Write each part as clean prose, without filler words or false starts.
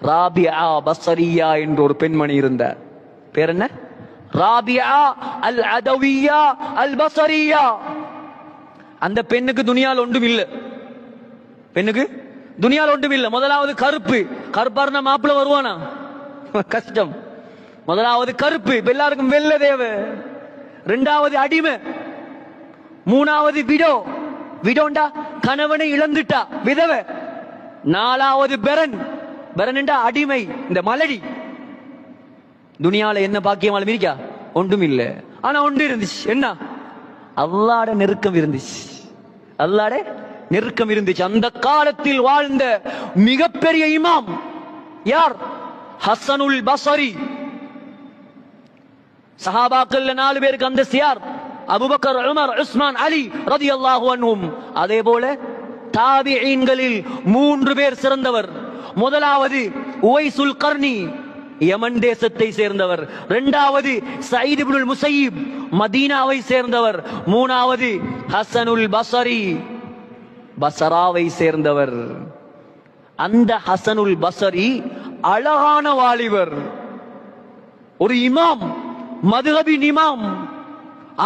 ராபியா பஸ்ரியா என்ற ஒரு பெண்மணி இருந்தார். பேர் என்ன? ராபியா அல் அதவியா அல் பஸ்ரியா. அந்த பெண்ணுக்கு துனியால் ஒன்றும் இல்லை. பெண்ணுக்கு துனியால் ஒன்றும் இல்லை. முதலாவது கருப்பு. கருப்பாருன்னா மாப்பிள்ள வருவானா? கஷ்டம். முதலாவது கருப்பு. எல்லாருக்கும் வெள்ள தேவை. இரண்டாவது அடிமை. மூணாவது விடோ. விடோண்டா கணவனை இழந்துட்டா விதவை. நாலாவது பெரன். பெரன்டா அடிமை, இந்த மலடி. துனியால என்ன பாக்கியமாலும் இருக்கா? ஒன்றும் இல்லை. ஆனா ஒன்று இருந்துச்சு. என்ன? அல்லாஹ்வுடைய நெருக்கம் இருந்துச்சு. அல்லாஹ்வுடைய நெருக்கம் இருந்துச்சு. அந்த காலத்தில் வாழ்ந்த மிகப்பெரிய இமாம் யார்? ஹசனுல் பஸ்ரி. சஹாபாக்கள்ல 4 பேருக்கு அந்த யார்? அபூபக்கர், உமர், உஸ்மான், அலி ரலியல்லாஹு அன்ஹும். அதே போல தாபிஈன்களில் 3 பேர் சிறந்தவர். முதலாவது உவைசுல் கர்னி, யமன் தேசத்தை சேர்ந்தவர். இரண்டாவது சயீத் இப்னுல் முஸையிப், மதீனாவை சேர்ந்தவர். மூணாவது ஹசனுல் பஸ்ரி, பஸ்ராவை சேர்ந்தவர். அந்த ஹசனுல் பஸ்ரி அழகான வாலிபர், ஒரு இமாம், மதுஹபின் இமாம்,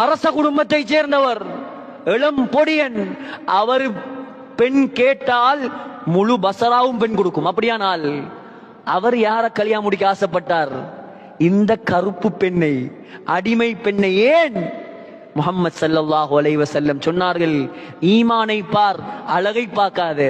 அரச குடும்பத்தை சேர்ந்தவர், இளம் பொடியன். அவர் பெண் கேட்டால் முழு பஸ்ராவும் பெண் கொடுக்கும். அப்படியானால் அவர் யார கல்யாணம் முடிக்க ஆசைப்பட்டார்? இந்த கருப்பு பெண்ணை, அடிமை பெண்ணை. ஏன்? முஹம்மது ஸல்லல்லாஹு அலைஹி வஸல்லம் சொன்னார்கள், ஈமானை பார், அழகை பார்க்காத.